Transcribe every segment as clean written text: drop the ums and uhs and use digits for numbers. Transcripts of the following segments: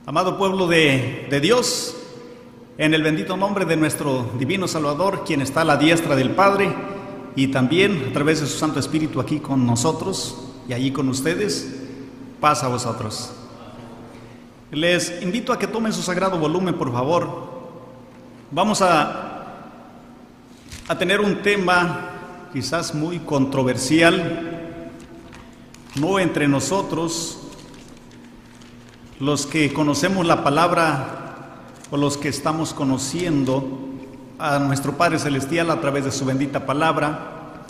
Amado pueblo de Dios, en el bendito nombre de nuestro divino Salvador, quien está a la diestra del Padre, y también a través de su Santo Espíritu aquí con nosotros y allí con ustedes, paz a vosotros. Les invito a que tomen su sagrado volumen, por favor. Vamos a tener un tema quizás muy controversial, no entre nosotros, los que conocemos la palabra o los que estamos conociendo a nuestro Padre Celestial a través de su bendita palabra,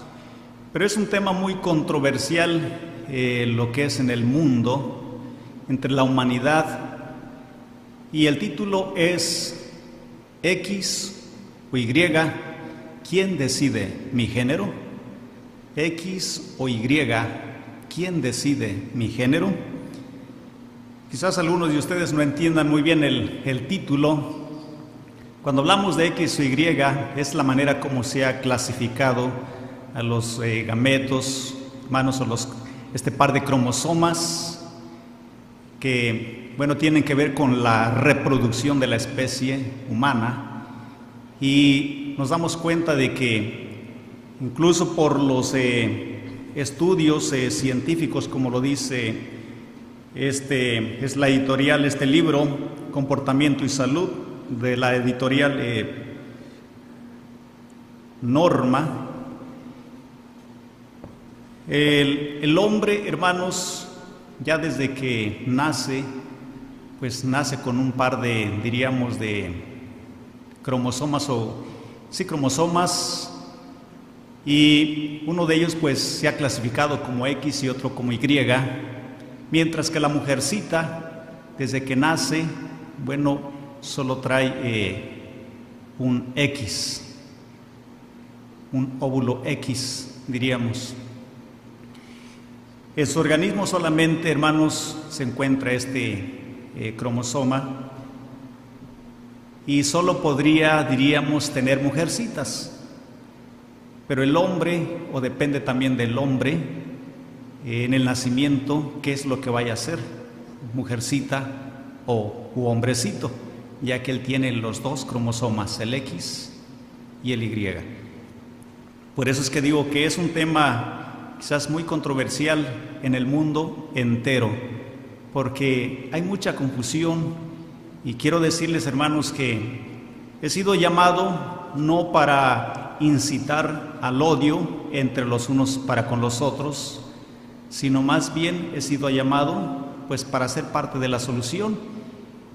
pero es un tema muy controversial lo que es en el mundo, entre la humanidad, y el título es X o Y, ¿quién decide mi género? X o Y, ¿quién decide mi género? Quizás algunos de ustedes no entiendan muy bien el título. Cuando hablamos de X o Y, es la manera como se ha clasificado a los gametos, hermanos, o este par de cromosomas que, bueno, tienen que ver con la reproducción de la especie humana. Y nos damos cuenta de que incluso por los estudios científicos, como lo dice es la editorial, este libro, Comportamiento y Salud, de la editorial Norma. El hombre, hermanos, ya desde que nace, pues nace con un par de, diríamos, de cromosomas cromosomas, y uno de ellos pues se ha clasificado como X y otro como Y. Mientras que la mujercita, desde que nace, bueno, solo trae un X, un óvulo X, diríamos. En su organismo solamente, hermanos, se encuentra este cromosoma, y solo podría, diríamos, tener mujercitas. Pero el hombre, o depende también del hombre, en el nacimiento, qué es lo que vaya a ser, mujercita u hombrecito, ya que él tiene los dos cromosomas, el X y el Y. Por eso es que digo que es un tema quizás muy controversial en el mundo entero, porque hay mucha confusión, y quiero decirles, hermanos, que he sido llamado no para incitar al odio entre los unos para con los otros, sino más bien he sido llamado pues para ser parte de la solución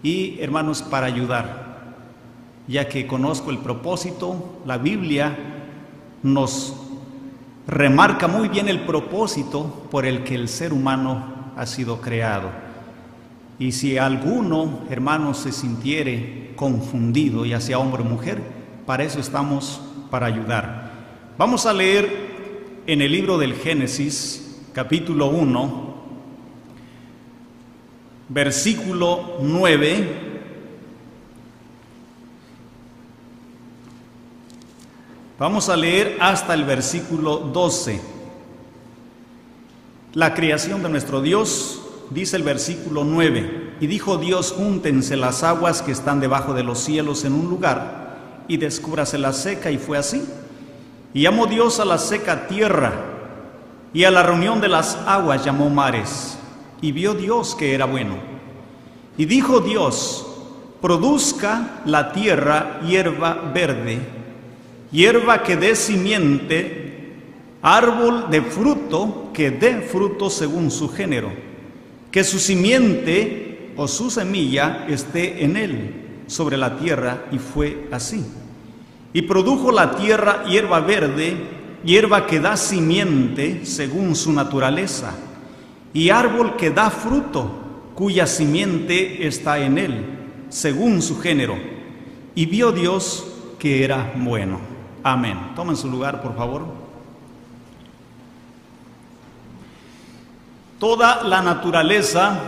y, hermanos, para ayudar, ya que conozco el propósito. La Biblia nos remarca muy bien el propósito por el que el ser humano ha sido creado. Y si alguno, hermanos, se sintiere confundido, ya sea hombre o mujer, para eso estamos, para ayudar. Vamos a leer en el libro del Génesis, capítulo 1, versículo 9. Vamos a leer hasta el versículo 12. La creación de nuestro Dios, dice el versículo 9: y dijo Dios, júntense las aguas que están debajo de los cielos en un lugar, y descúbrase la seca, y fue así. Y llamó Dios a la seca tierra, y a la reunión de las aguas llamó mares. Y vio Dios que era bueno. Y dijo Dios, produzca la tierra hierba verde, hierba que dé simiente, árbol de fruto que dé fruto según su género, que su simiente o su semilla esté en él, sobre la tierra. Y fue así. Y produjo la tierra hierba verde, hierba que da simiente según su naturaleza, y árbol que da fruto, cuya simiente está en él, según su género. Y vio Dios que era bueno. Amén. Tomen su lugar, por favor. Toda la naturaleza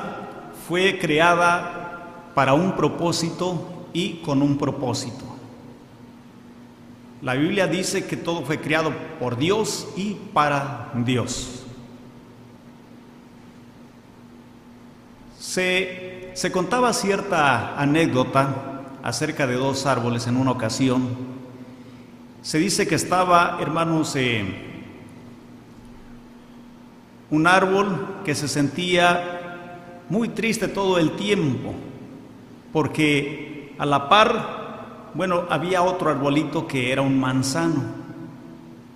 fue creada para un propósito y con un propósito. La Biblia dice que todo fue creado por Dios y para Dios. Se se contaba cierta anécdota acerca de dos árboles en una ocasión. Se dice que estaba, hermanos, un árbol que se sentía muy triste todo el tiempo, porque a la par, había otro arbolito que era un manzano,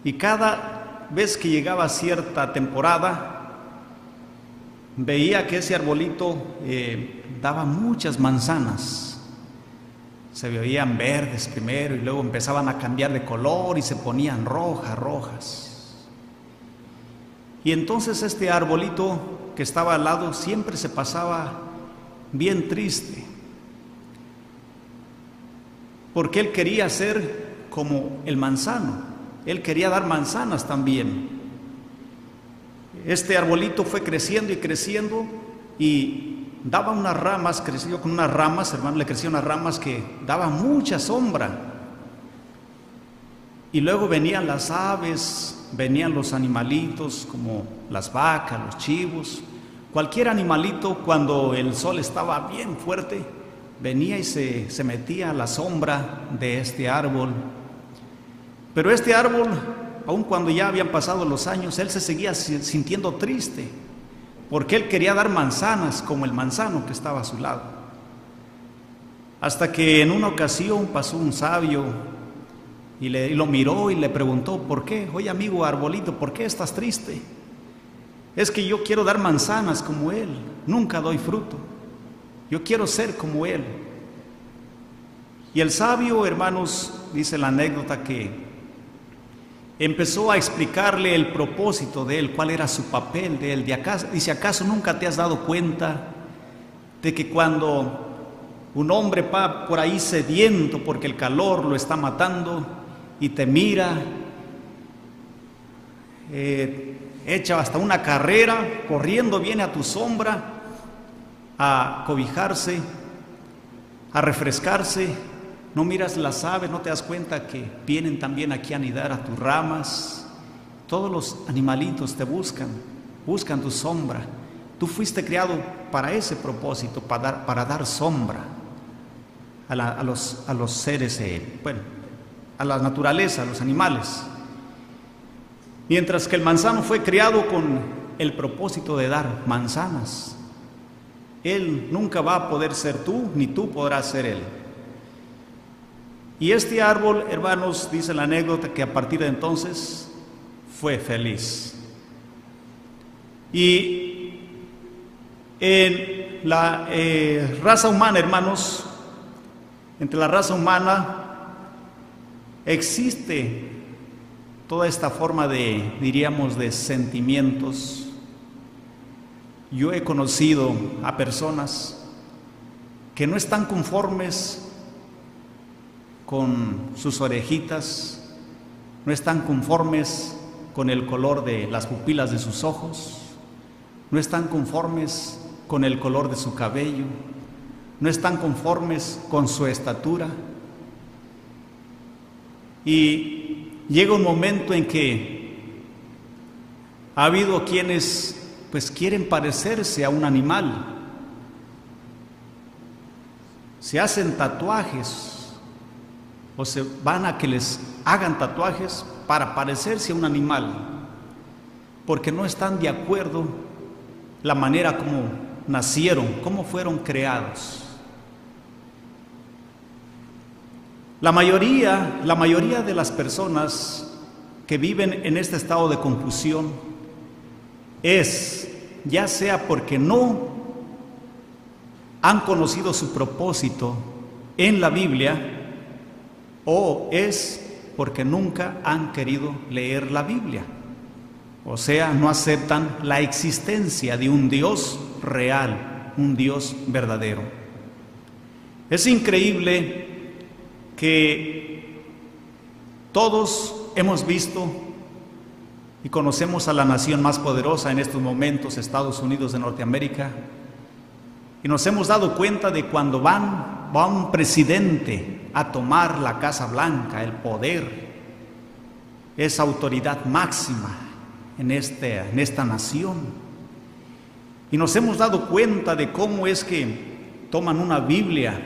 y cada vez que llegaba cierta temporada, veía que ese arbolito daba muchas manzanas. Se veían verdes primero y luego empezaban a cambiar de color y se ponían rojas. Y entonces este arbolito que estaba al lado siempre se pasaba bien triste, porque él quería ser como el manzano, él quería dar manzanas también. Este arbolito fue creciendo y creciendo y daba unas ramas, creció con unas ramas, hermano, le crecían unas ramas que daban mucha sombra. Y luego venían las aves, venían los animalitos como las vacas, los chivos, cualquier animalito cuando el sol estaba bien fuerte, venía y se metía a la sombra de este árbol. Pero este árbol, aun cuando ya habían pasado los años, él se seguía sintiendo triste, porque él quería dar manzanas como el manzano que estaba a su lado. Hasta que en una ocasión pasó un sabio y lo miró y le preguntó: ¿por qué? Oye, amigo arbolito, ¿por qué estás triste? Es que yo quiero dar manzanas como él, nunca doy fruto, yo quiero ser como él. Y el sabio, hermanos, dice la anécdota que empezó a explicarle el propósito de él, cuál era su papel de él. Dice: ¿acaso nunca te has dado cuenta de que cuando un hombre va por ahí sediento porque el calor lo está matando y te mira, echa hasta una carrera, corriendo viene a tu sombra a cobijarse, a refrescarse? No miras las aves, no te das cuenta que vienen también aquí a anidar a tus ramas. Todos los animalitos te buscan tu sombra. Tú fuiste creado para ese propósito, para dar sombra a los seres, a la naturaleza, a los animales. Mientras que el manzano fue creado con el propósito de dar manzanas. Él nunca va a poder ser tú, ni tú podrás ser él. Y este árbol, hermanos, dice la anécdota que a partir de entonces fue feliz. Y en la raza humana, hermanos, entre la raza humana existe toda esta forma de, diríamos, de sentimientos. Yo he conocido a personas que no están conformes con sus orejitas, no están conformes con el color de las pupilas de sus ojos, no están conformes con el color de su cabello, no están conformes con su estatura. Y llega un momento en que ha habido quienes quieren parecerse a un animal, se hacen tatuajes o se van a que les hagan tatuajes para parecerse a un animal, porque no están de acuerdo la manera como nacieron, cómo fueron creados. La mayoría de las personas que viven en este estado de confusión es ya sea porque no han conocido su propósito en la Biblia, o es porque nunca han querido leer la Biblia, o sea, no aceptan la existencia de un Dios real, un Dios verdadero. Es increíble que todos hemos visto y conocemos a la nación más poderosa en estos momentos, Estados Unidos de Norteamérica, y nos hemos dado cuenta de cuando va un presidente a tomar la Casa Blanca, el poder, esa autoridad máxima en esta nación. Y nos hemos dado cuenta de cómo es que toman una Biblia,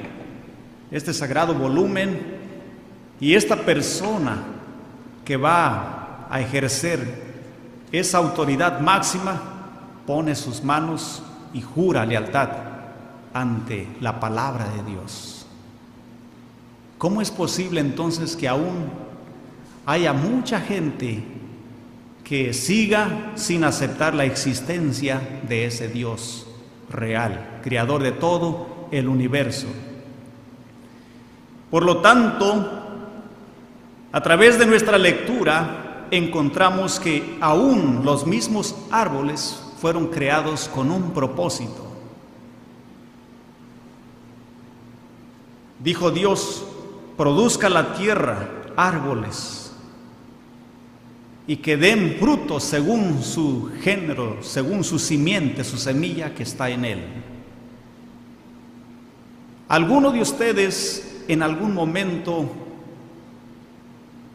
este sagrado volumen, y esta persona que va a ejercer esa autoridad máxima pone sus manos y jura lealtad ante la palabra de Dios. ¿Cómo es posible entonces que aún haya mucha gente que siga sin aceptar la existencia de ese Dios real, creador de todo el universo? Por lo tanto, a través de nuestra lectura encontramos que aún los mismos árboles fueron creados con un propósito. Dijo Dios: produzca la tierra árboles y que den frutos según su género, según su simiente, su semilla que está en él. ¿Alguno de ustedes en algún momento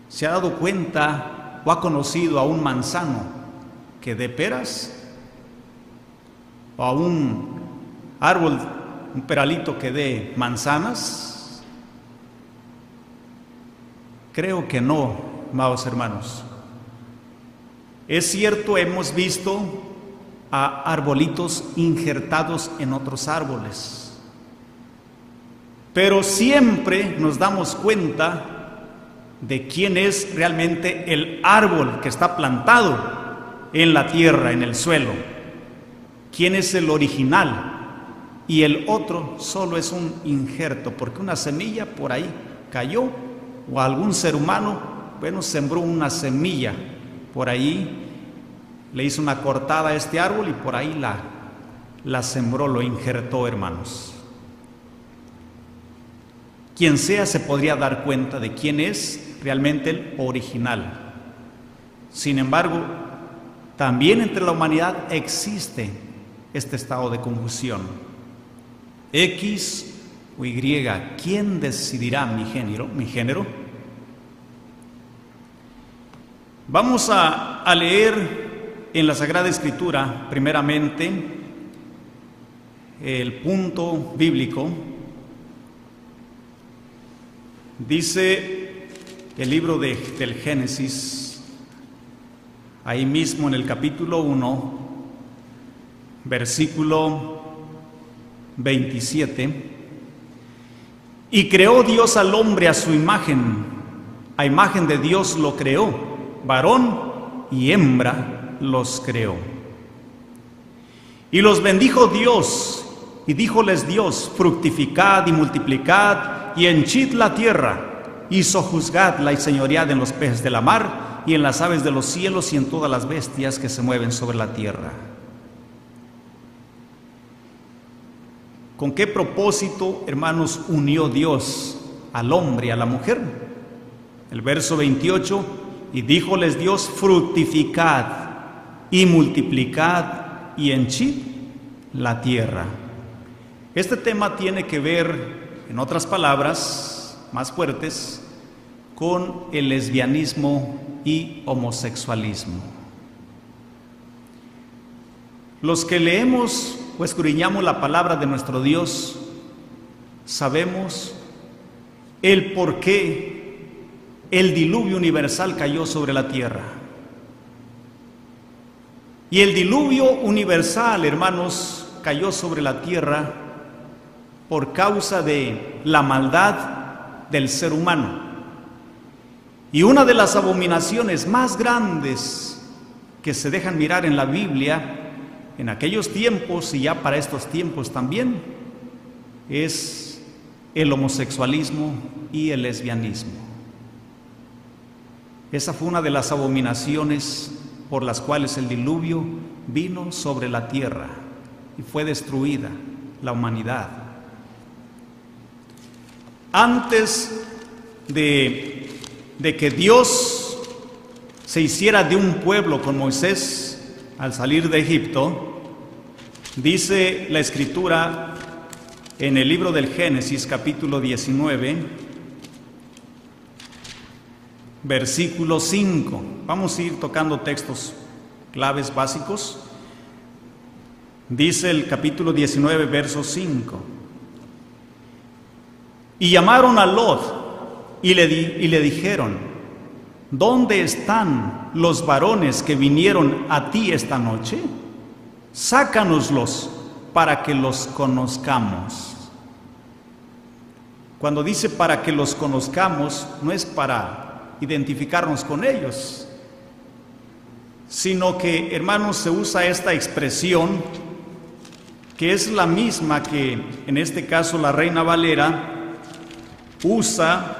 se ha dado cuenta o ha conocido a un manzano que dé peras? ¿O a un árbol, un peralito que dé manzanas? Creo que no, amados hermanos. Es cierto, hemos visto a arbolitos injertados en otros árboles, pero siempre nos damos cuenta de quién es realmente el árbol que está plantado en la tierra, en el suelo. ¿Quién es el original? Y el otro solo es un injerto, porque una semilla por ahí cayó, o algún ser humano, sembró una semilla por ahí, le hizo una cortada a este árbol y por ahí la sembró, lo injertó, hermanos. Quien sea se podría dar cuenta de quién es realmente el original. Sin embargo, también entre la humanidad existe este estado de confusión. X o Y, ¿quién decidirá mi género? Vamos a leer en la Sagrada Escritura, primeramente, el punto bíblico. Dice el libro del Génesis, ahí mismo en el capítulo 1, versículo 27, y creó Dios al hombre a su imagen, a imagen de Dios lo creó, varón y hembra los creó. Y los bendijo Dios, y díjoles Dios: fructificad y multiplicad, y henchid la tierra, y sojuzgadla y señoread en los peces de la mar, y en las aves de los cielos, y en todas las bestias que se mueven sobre la tierra. ¿Con qué propósito, hermanos, unió Dios al hombre y a la mujer? El verso 28, y díjoles Dios: fructificad y multiplicad y henchid la tierra. Este tema tiene que ver, en otras palabras más fuertes, con el lesbianismo y homosexualismo. Los que leemos o escudriñamos la palabra de nuestro Dios, sabemos el por qué el diluvio universal cayó sobre la tierra. Y el diluvio universal, hermanos, cayó sobre la tierra por causa de la maldad del ser humano. Y una de las abominaciones más grandes que se dejan mirar en la Biblia, en aquellos tiempos y ya para estos tiempos también, es el homosexualismo y el lesbianismo. Esa fue una de las abominaciones por las cuales el diluvio vino sobre la tierra y fue destruida la humanidad. Antes de que Dios se hiciera de un pueblo con Moisés al salir de Egipto, dice la Escritura en el libro del Génesis, capítulo 19, versículo 5. Vamos a ir tocando textos claves básicos. Dice el capítulo 19, verso 5: Y llamaron a Lot y le dijeron: ¿dónde están los varones que vinieron a ti esta noche? Sácanoslos para que los conozcamos. Cuando dice para que los conozcamos, no es para identificarnos con ellos, sino que, hermanos, se usa esta expresión que es la misma que en este caso la Reina Valera usa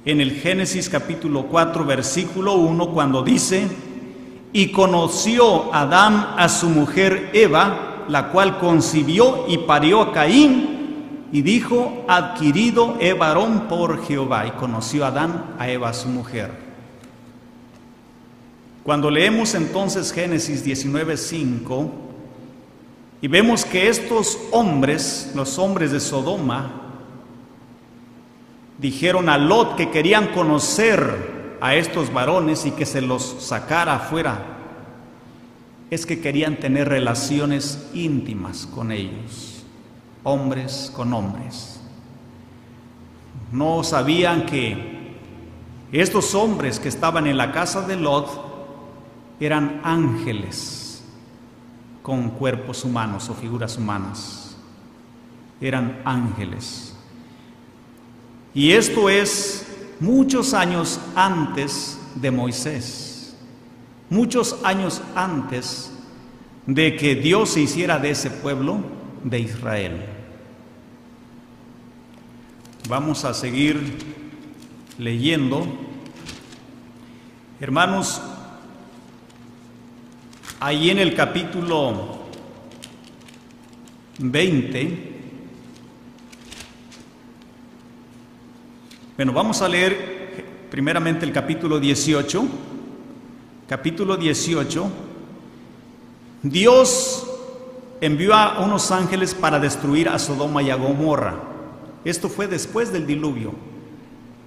en el Génesis capítulo 4 versículo 1, cuando dice: y conoció Adán a su mujer Eva, la cual concibió y parió a Caín, y dijo: adquirido he varón por Jehová. Y conoció Adán a Eva su mujer. Cuando leemos entonces Génesis 19:5 y vemos que estos hombres, los hombres de Sodoma, dijeron a Lot que querían conocer a estos varones y que se los sacara afuera, es que querían tener relaciones íntimas con ellos, hombres con hombres. No sabían que estos hombres que estaban en la casa de Lot eran ángeles con cuerpos humanos o figuras humanas. Eran ángeles. Y esto es muchos años antes de Moisés, muchos años antes de que Dios se hiciera de ese pueblo de Israel. Vamos a seguir leyendo. Hermanos, ahí en el capítulo 20, bueno, vamos a leer primeramente el capítulo 18. Capítulo 18. Dios envió a unos ángeles para destruir a Sodoma y a Gomorra. Esto fue después del diluvio.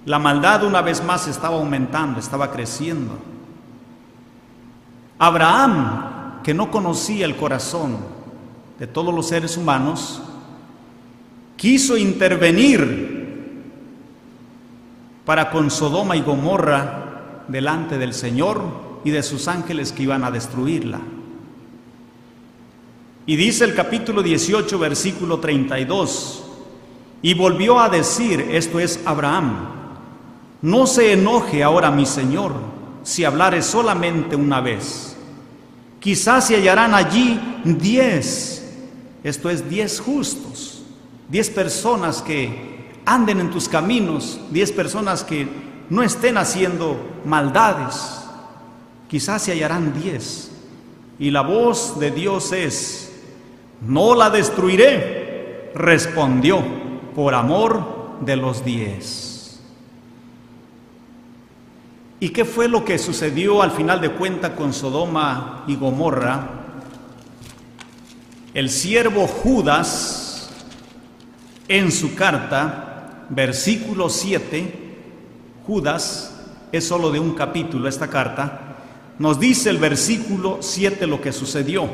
La maldad una vez más estaba aumentando, estaba creciendo. Abraham, que no conocía el corazón de todos los seres humanos, quiso intervenir para con Sodoma y Gomorra delante del Señor y de sus ángeles que iban a destruirla. Y dice el capítulo 18, versículo 32, y volvió a decir, esto es Abraham: no se enoje ahora mi Señor, si hablare solamente una vez. Quizás se hallarán allí 10, esto es 10 justos, 10 personas que anden en tus caminos, 10 personas que no estén haciendo maldades. Quizás se hallarán 10. Y la voz de Dios es: no la destruiré, respondió, por amor de los 10. ¿Y qué fue lo que sucedió al final de cuentas con Sodoma y Gomorra? El siervo Judas, en su carta, versículo 7, Judas es solo de un capítulo esta carta, nos dice el versículo 7 lo que sucedió.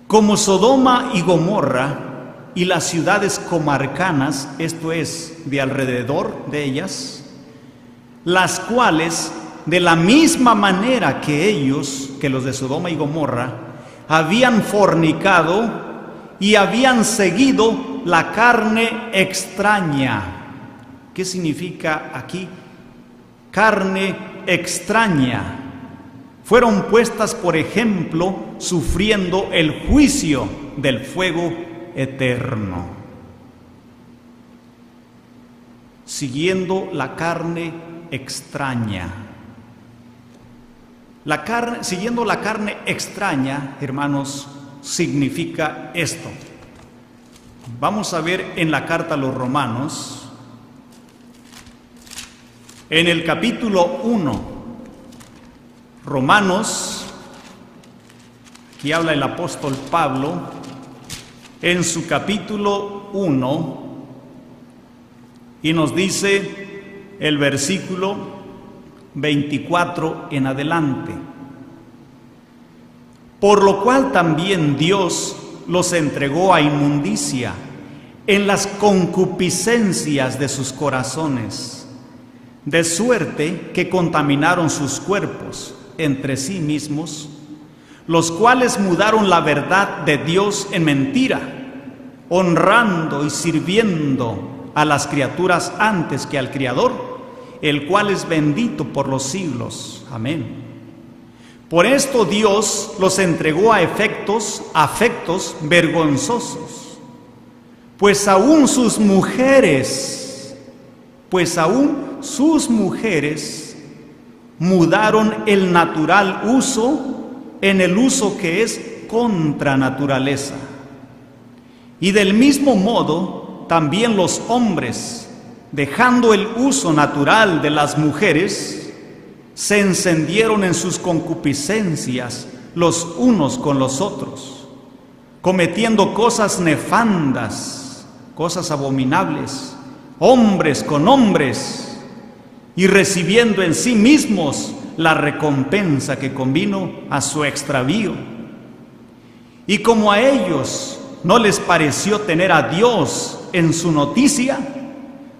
Como Sodoma y Gomorra y las ciudades comarcanas, esto es, de alrededor de ellas, las cuales, de la misma manera que ellos, que los de Sodoma y Gomorra, habían fornicado y habían seguido la carne extraña. ¿Qué significa aquí? Carne extraña. Fueron puestas, por ejemplo, sufriendo el juicio del fuego eterno, siguiendo la carne extraña. Siguiendo la carne extraña, hermanos, significa esto. Vamos a ver en la carta a los Romanos, en el capítulo 1, Romanos, aquí habla el apóstol Pablo, en su capítulo 1, y nos dice el versículo 24 en adelante: por lo cual también Dios los entregó a inmundicia en las concupiscencias de sus corazones, de suerte que contaminaron sus cuerpos entre sí mismos, los cuales mudaron la verdad de Dios en mentira, honrando y sirviendo a las criaturas antes que al Criador, el cual es bendito por los siglos. Amén. Por esto Dios los entregó a afectos vergonzosos, pues aún sus mujeres mudaron el natural uso en el uso que es contra naturaleza. Y del mismo modo, también los hombres, dejando el uso natural de las mujeres, se encendieron en sus concupiscencias los unos con los otros, cometiendo cosas nefandas, cosas abominables, hombres con hombres, y recibiendo en sí mismos la recompensa que convino a su extravío. Y como a ellos no les pareció tener a Dios en su noticia,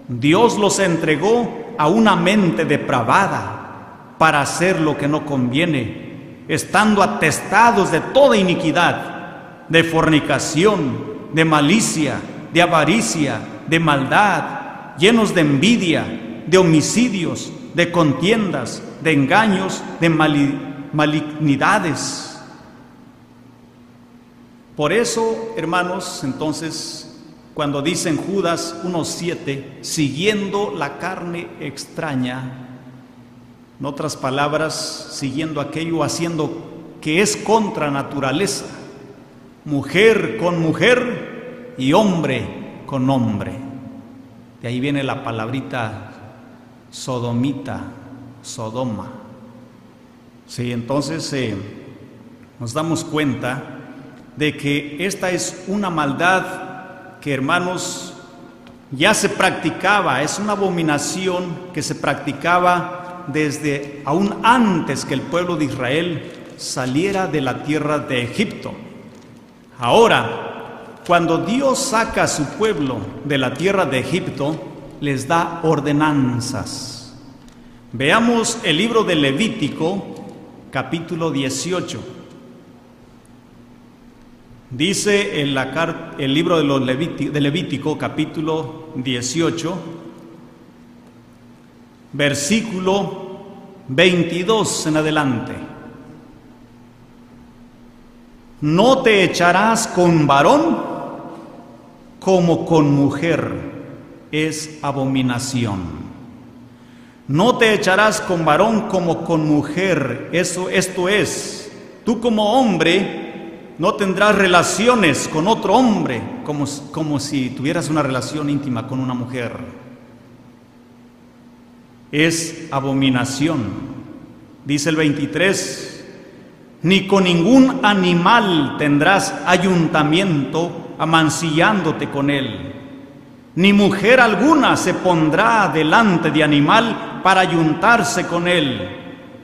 Dios los entregó a una mente depravada para hacer lo que no conviene, estando atestados de toda iniquidad, de fornicación, de malicia, de avaricia, de maldad, llenos de envidia, de homicidios, de contiendas, de engaños, de malignidades. Por eso, hermanos, entonces, cuando dicen Judas 1:7, siguiendo la carne extraña, en otras palabras, siguiendo aquello, haciendo que es contra naturaleza, mujer con mujer y hombre con hombre. De ahí viene la palabrita sodomita, Sodoma. Sí, entonces nos damos cuenta de que esta es una maldad que, hermanos, ya se practicaba, es una abominación que se practicaba desde aún antes que el pueblo de Israel saliera de la tierra de Egipto. Ahora, cuando Dios saca a su pueblo de la tierra de Egipto, les da ordenanzas. Veamos el libro de Levítico, capítulo 18. Dice el libro de Levítico, capítulo 18, versículo 22 en adelante. No te echarás con varón como con mujer, es abominación. No te echarás con varón como con mujer, esto es, tú como hombre no tendrás relaciones con otro hombre, como si tuvieras una relación íntima con una mujer. Es abominación. Dice el 23, ni con ningún animal tendrás ayuntamiento amancillándote con él, ni mujer alguna se pondrá delante de animal para ayuntarse con él,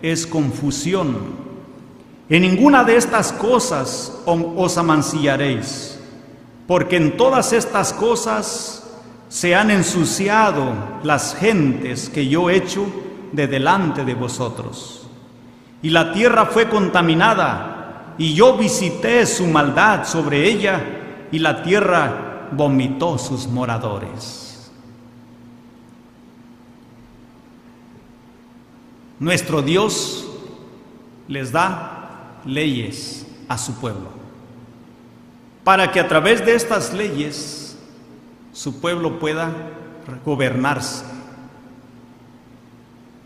es confusión. En ninguna de estas cosas os amancillaréis, porque en todas estas cosas se han ensuciado las gentes que yo he hecho de delante de vosotros. Y la tierra fue contaminada, y yo visité su maldad sobre ella, y la tierra vomitó sus moradores. Nuestro Dios les da leyes a su pueblo, para que a través de estas leyes su pueblo pueda gobernarse.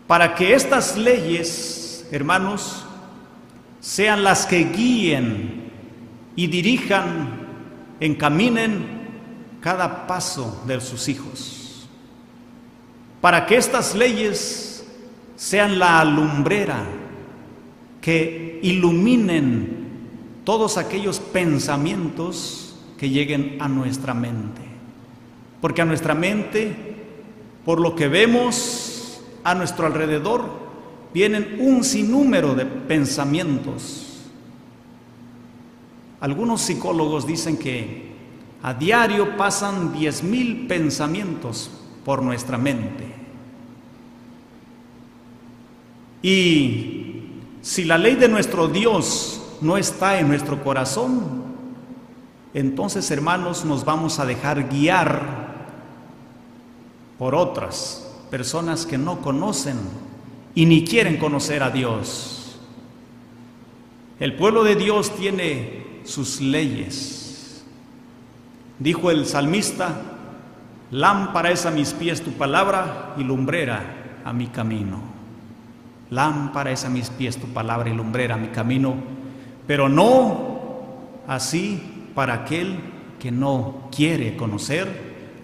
Para que estas leyes, hermanos, sean las que guíen y dirijan, encaminen cada paso de sus hijos. Para que estas leyes sean la lumbrera que iluminen todos aquellos pensamientos que lleguen a nuestra mente. Porque a nuestra mente, por lo que vemos a nuestro alrededor, vienen un sinnúmero de pensamientos. Algunos psicólogos dicen que A diario pasan 10,000 pensamientos por nuestra mente. Y si la ley de nuestro Dios no está en nuestro corazón, entonces, hermanos, nos vamos a dejar guiar por otras personas que no conocen y ni quieren conocer a Dios. El pueblo de Dios tiene sus leyes. Dijo el salmista: lámpara es a mis pies tu palabra y lumbrera a mi camino. Lámpara es a mis pies tu palabra y lumbrera a mi camino, pero no así para aquel que no quiere conocer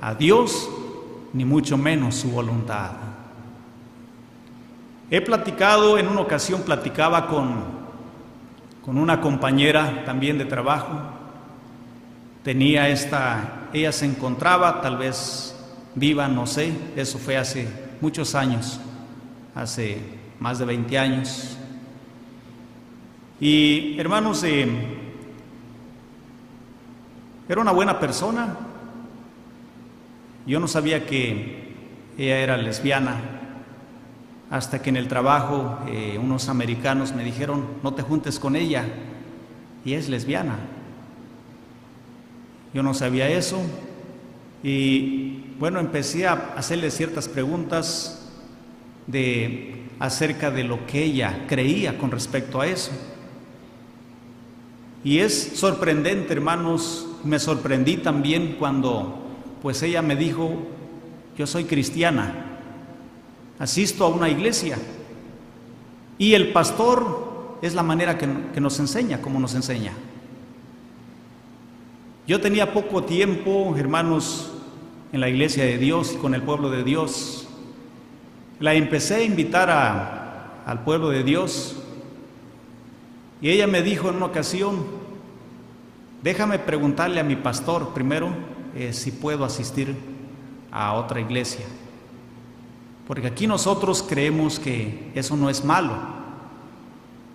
a Dios, ni mucho menos su voluntad. He platicado, en una ocasión platicaba con una compañera también de trabajo. Ella se encontraba, tal vez viva, no sé, eso fue hace muchos años, hace más de 20 años. Y hermanos, era una buena persona. Yo no sabía que ella era lesbiana, hasta que en el trabajo unos americanos me dijeron: no te juntes con ella, y es lesbiana. Yo no sabía eso, y bueno, empecé a hacerle ciertas preguntas acerca de lo que ella creía con respecto a eso. Y es sorprendente, hermanos, me sorprendí también cuando pues ella me dijo: yo soy cristiana, asisto a una iglesia, y el pastor es la manera que nos enseña, como nos enseña. Yo tenía poco tiempo, hermanos, en la iglesia de Dios y con el pueblo de Dios. La empecé a invitar al pueblo de Dios, y ella me dijo en una ocasión: déjame preguntarle a mi pastor primero si puedo asistir a otra iglesia, porque aquí nosotros creemos que eso no es malo,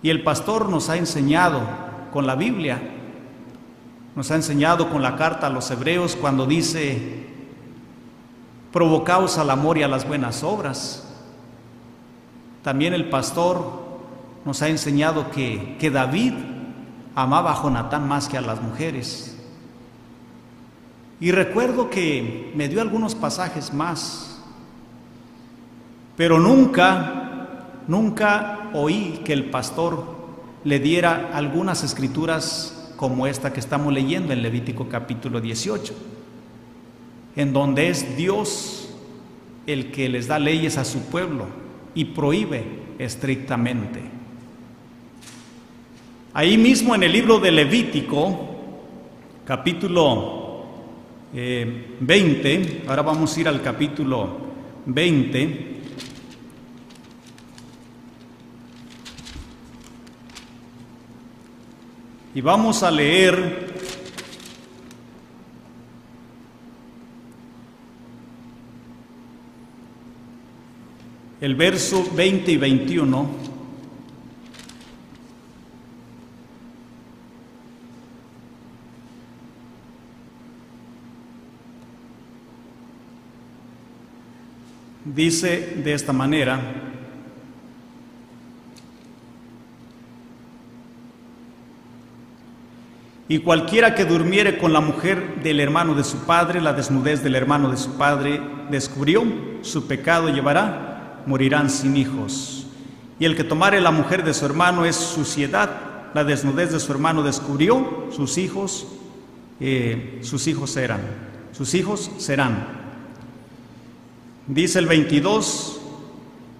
y el pastor nos ha enseñado con la Biblia, nos ha enseñado con la carta a los Hebreos, cuando dice: provocaos al amor y a las buenas obras. También el pastor nos ha enseñado que David amaba a Jonatán más que a las mujeres. Y recuerdo que me dio algunos pasajes más, pero nunca oí que el pastor le diera algunas escrituras como esta que estamos leyendo en Levítico capítulo 18, en donde es Dios el que les da leyes a su pueblo y prohíbe estrictamente. Ahí mismo en el libro de Levítico, capítulo 20, ahora vamos a ir al capítulo 20, y vamos a leer el verso 20 y 21. Dice de esta manera: y cualquiera que durmiere con la mujer del hermano de su padre, la desnudez del hermano de su padre descubrió, su pecado llevará, morirán sin hijos. Y el que tomare la mujer de su hermano es suciedad, la desnudez de su hermano descubrió, sus hijos serán. Dice el 22: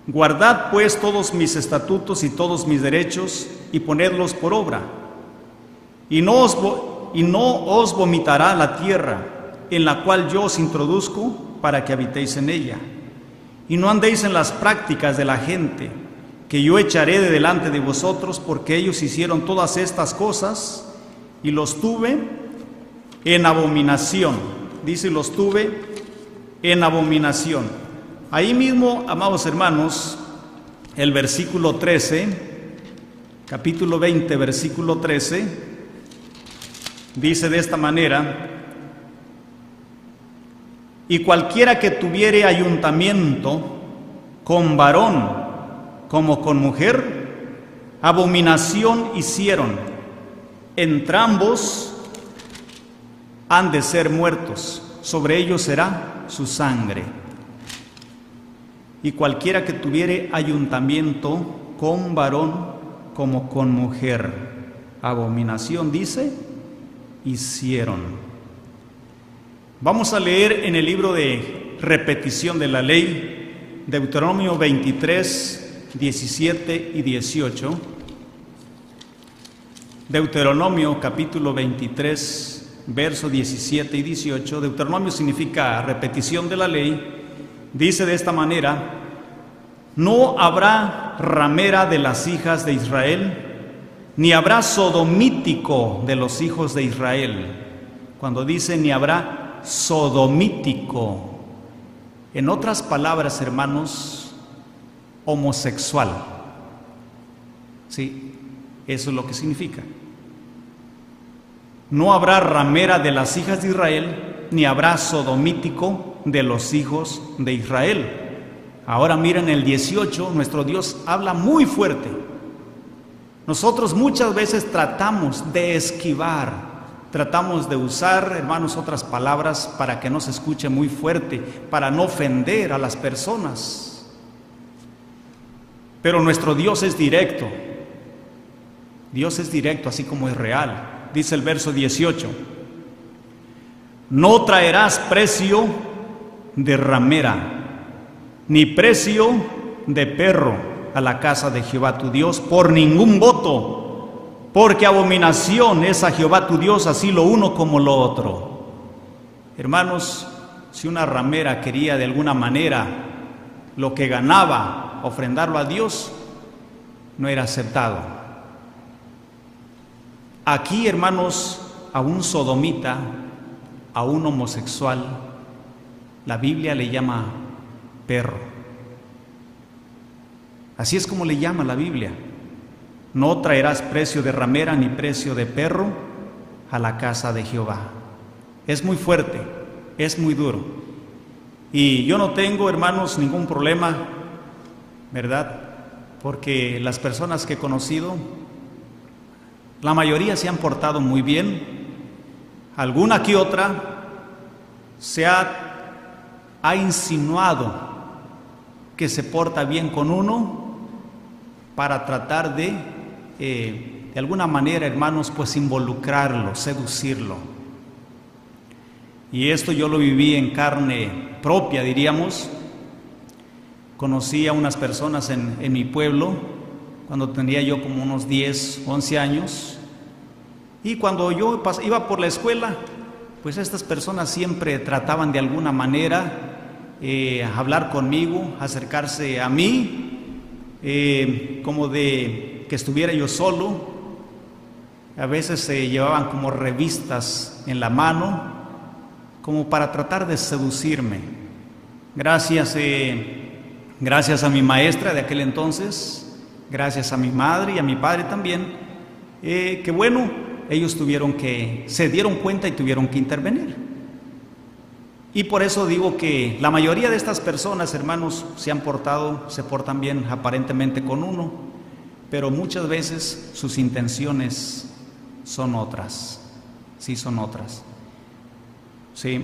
guardad pues todos mis estatutos y todos mis derechos y ponedlos por obra, y no os vomitará la tierra en la cual yo os introduzco para que habitéis en ella. Y no andéis en las prácticas de la gente, que yo echaré de delante de vosotros, porque ellos hicieron todas estas cosas y los tuve en abominación. Dice: los tuve en abominación. Ahí mismo, amados hermanos, el versículo 13, capítulo 20, versículo 13, dice de esta manera: Y cualquiera que tuviere ayuntamiento con varón como con mujer, abominación hicieron. Entrambos han de ser muertos, sobre ellos será su sangre. Y cualquiera que tuviere ayuntamiento con varón como con mujer, abominación, dice, hicieron. Vamos a leer en el libro de repetición de la ley, Deuteronomio 23, 17 y 18. Deuteronomio capítulo 23, verso 17 y 18. Deuteronomio significa repetición de la ley. Dice de esta manera: no habrá ramera de las hijas de Israel, ni habrá sodomítico de los hijos de Israel. Cuando dice ni habrá sodomítico, en otras palabras, hermanos, homosexual. Sí, eso es lo que significa. No habrá ramera de las hijas de Israel, ni habrá sodomítico de los hijos de Israel. Ahora miren el 18, nuestro Dios habla muy fuerte. Nosotros muchas veces tratamos de esquivar, tratamos de usar, hermanos, otras palabras para que no se escuche muy fuerte, para no ofender a las personas. Pero nuestro Dios es directo. Dios es directo, así como es real. Dice el verso 18: no traerás precio de ramera, ni precio de perro a la casa de Jehová tu Dios por ningún voto, porque abominación es a Jehová tu Dios así lo uno como lo otro. Hermanos, si una ramera quería de alguna manera lo que ganaba ofrendarlo a Dios, no era aceptado. Aquí, hermanos, a un sodomita, a un homosexual, la Biblia le llama perro. Así es como le llama la Biblia. No traerás precio de ramera ni precio de perro a la casa de Jehová. Es muy fuerte, es muy duro. Y yo no tengo, hermanos, ningún problema, ¿verdad? Porque las personas que he conocido, la mayoría se han portado muy bien. Alguna que otra se ha insinuado que se porta bien con uno para tratar de alguna manera, hermanos, pues involucrarlo, seducirlo. Y esto yo lo viví en carne propia, diríamos. Conocí a unas personas en mi pueblo cuando tenía yo como unos 10, 11 años. Y cuando yo iba por la escuela, pues estas personas siempre trataban de alguna manera hablar conmigo, acercarse a mí, como de que estuviera yo solo. A veces se llevaban como revistas en la mano, como para tratar de seducirme. Gracias a mi maestra de aquel entonces, gracias a mi madre y a mi padre también, que bueno, ellos se dieron cuenta y tuvieron que intervenir. Y por eso digo que la mayoría de estas personas, hermanos, se portan bien aparentemente con uno, pero muchas veces sus intenciones son otras. Sí, son otras. Sí.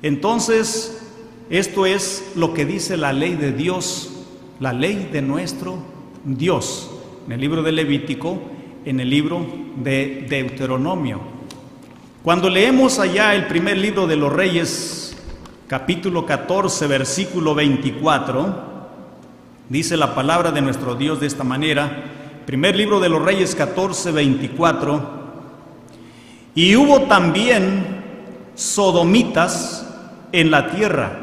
Entonces, esto es lo que dice la ley de Dios, la ley de nuestro Dios, en el libro de Levítico, en el libro de Deuteronomio. Cuando leemos allá el primer libro de los Reyes, capítulo 14, versículo 24, dice la palabra de nuestro Dios de esta manera, primer libro de los Reyes 14, 24, y hubo también sodomitas en la tierra,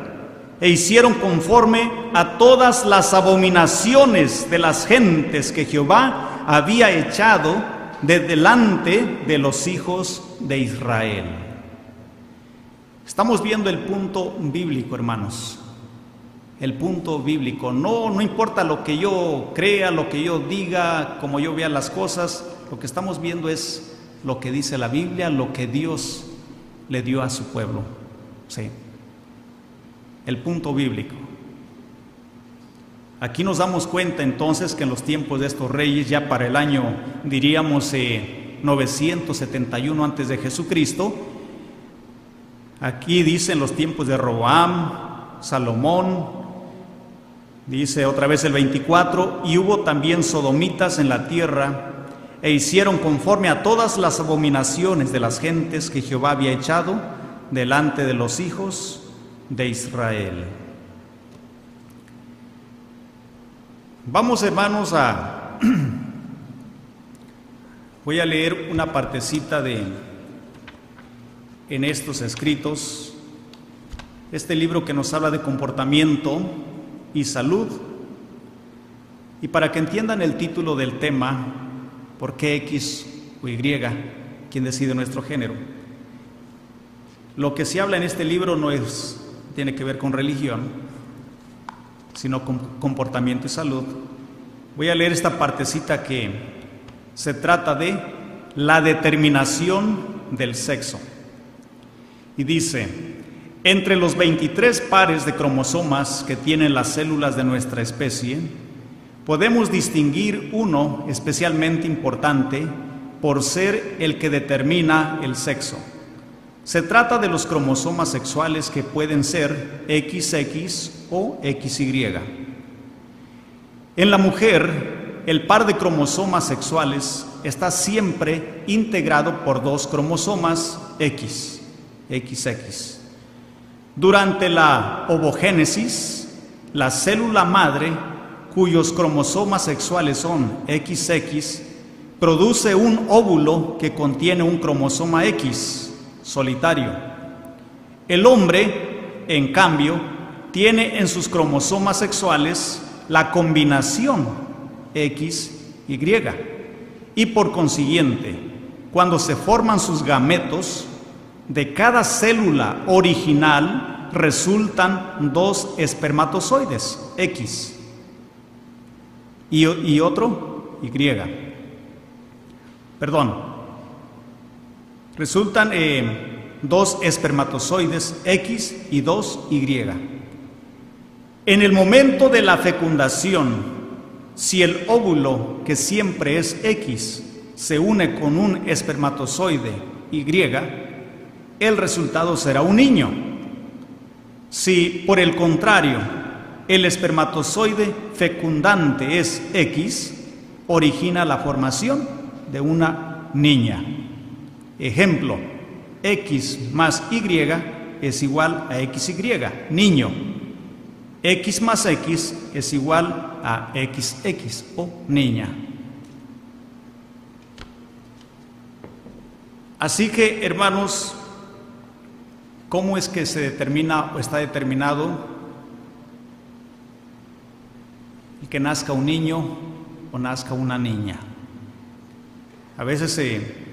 e hicieron conforme a todas las abominaciones de las gentes que Jehová había echado de delante de los hijos de Israel. Estamos viendo el punto bíblico, hermanos. El punto bíblico. No importa lo que yo crea, lo que yo diga, como yo vea las cosas, lo que estamos viendo es lo que dice la Biblia, lo que Dios le dio a su pueblo. Sí. el punto bíblico. Aquí nos damos cuenta entonces que en los tiempos de estos reyes, ya para el año, diríamos, 971 antes de Jesucristo, aquí dicen los tiempos de Roboam, Salomón, dice otra vez el 24, y hubo también sodomitas en la tierra, e hicieron conforme a todas las abominaciones de las gentes que Jehová había echado delante de los hijos de Israel. Vamos, hermanos, voy a leer una partecita en estos escritos, este libro que nos habla de comportamiento y salud, y para que entiendan el título del tema, ¿por qué X o Y? ¿Quién decide nuestro género? Lo que se habla en este libro no tiene que ver con religión, sino con comportamiento y salud. Voy a leer esta partecita que se trata de la determinación del sexo. Y dice: entre los 23 pares de cromosomas que tienen las células de nuestra especie, podemos distinguir uno especialmente importante por ser el que determina el sexo. Se trata de los cromosomas sexuales que pueden ser XX o XY. En la mujer, el par de cromosomas sexuales está siempre integrado por dos cromosomas XX. Durante la ovogénesis, la célula madre, cuyos cromosomas sexuales son XX, produce un óvulo que contiene un cromosoma X solitario. El hombre, en cambio, tiene en sus cromosomas sexuales la combinación XY, y por consiguiente, cuando se forman sus gametos, de cada célula original resultan dos espermatozoides X y otro Y. Resultan dos espermatozoides X y dos Y. En el momento de la fecundación, si el óvulo, que siempre es X, se une con un espermatozoide Y, el resultado será un niño. Si, por el contrario, el espermatozoide fecundante es X, origina la formación de una niña. Ejemplo: X más Y es igual a XY, niño. X más X es igual a XX o niña. Así que, hermanos, ¿cómo es que se determina o está determinado el que nazca un niño o nazca una niña? A veces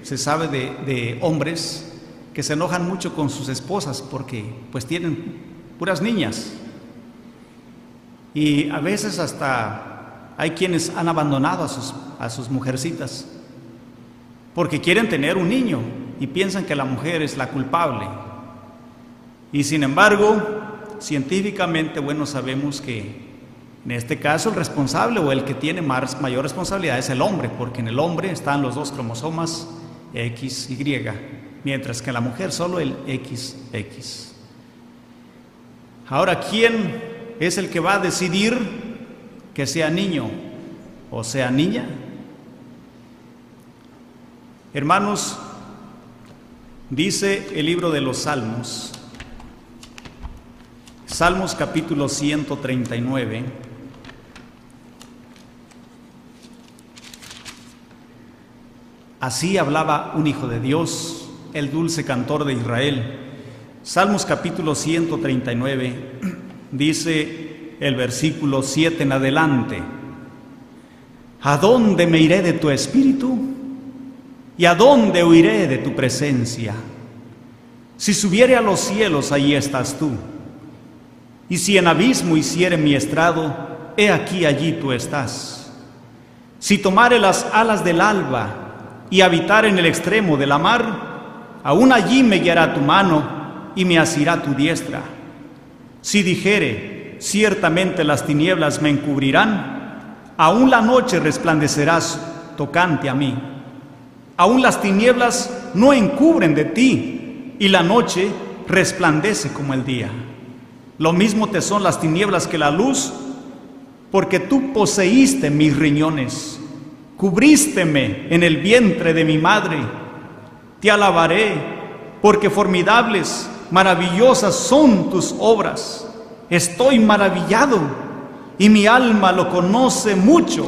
se sabe de hombres que se enojan mucho con sus esposas porque pues tienen puras niñas, y a veces hasta hay quienes han abandonado a sus mujercitas porque quieren tener un niño y piensan que la mujer es la culpable. Y sin embargo, científicamente, sabemos que en este caso el responsable o el que tiene mayor responsabilidad es el hombre, porque en el hombre están los dos cromosomas XY, mientras que en la mujer solo el XX. Ahora, ¿quién es el que va a decidir que sea niño o sea niña? Hermanos, dice el libro de los Salmos, Salmos capítulo 139, así hablaba un hijo de Dios, el dulce cantor de Israel. Salmos capítulo 139, dice el versículo 7 en adelante: ¿a dónde me iré de tu espíritu? ¿Y a dónde huiré de tu presencia? Si subiere a los cielos, allí estás tú. Y si en abismo hiciere mi estrado, he aquí allí tú estás. Si tomare las alas del alba y habitar en el extremo de la mar, aún allí me guiará tu mano y me asirá tu diestra. Si dijere, ciertamente las tinieblas me encubrirán, aún la noche resplandecerás tocante a mí. Aún las tinieblas no encubren de ti, y la noche resplandece como el día. Lo mismo te son las tinieblas que la luz, porque tú poseíste mis riñones, cubrísteme en el vientre de mi madre. Te alabaré, porque formidables, maravillosas son tus obras. Estoy maravillado, y mi alma lo conoce mucho.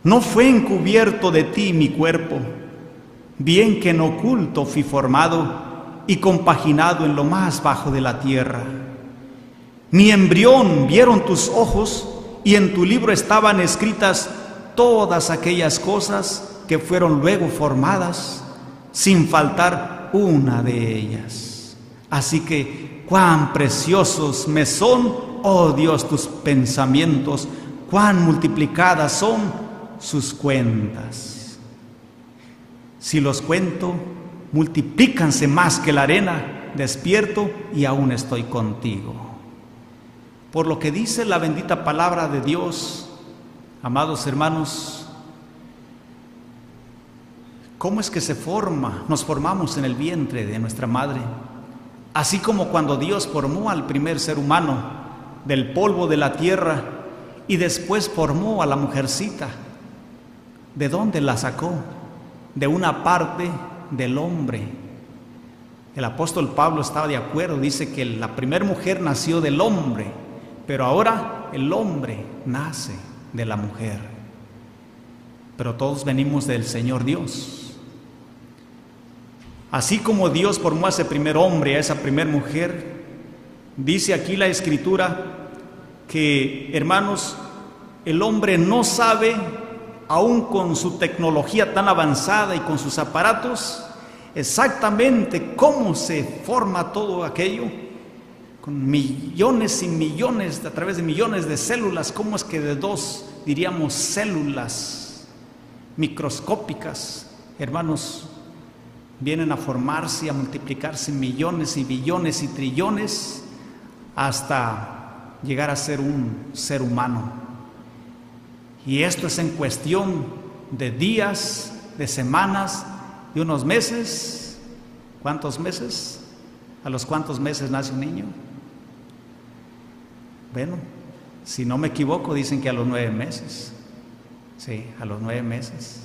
No fue encubierto de ti mi cuerpo, bien que en oculto fui formado y compaginado en lo más bajo de la tierra. Mi embrión vieron tus ojos, y en tu libro estaban escritas todas aquellas cosas que fueron luego formadas, sin faltar una de ellas. Así que cuán preciosos me son, oh Dios, tus pensamientos, cuán multiplicadas son sus cuentas. Si los cuento, multiplícanse más que la arena. Despierto y aún estoy contigo. Por lo que dice la bendita palabra de Dios, amados hermanos, ¿cómo es que nos formamos en el vientre de nuestra madre? Así como cuando Dios formó al primer ser humano del polvo de la tierra y después formó a la mujercita. ¿De dónde la sacó? De una parte del hombre. El apóstol Pablo estaba de acuerdo, dice que la primera mujer nació del hombre, pero ahora el hombre nace de la mujer. Pero todos venimos del Señor Dios. Así como Dios formó a ese primer hombre, a esa primera mujer, dice aquí la Escritura que, hermanos, el hombre no sabe, aún con su tecnología tan avanzada y con sus aparatos, exactamente cómo se forma todo aquello, con millones y millones, a través de millones de células. Cómo es que de dos, diríamos, células microscópicas, hermanos, vienen a formarse y a multiplicarse millones y billones y trillones hasta llegar a ser un ser humano. Y esto es en cuestión de días, de semanas, de unos meses. ¿Cuántos meses? ¿A los cuántos meses nace un niño? Bueno, si no me equivoco, dicen que a los 9 meses. Sí, a los 9 meses.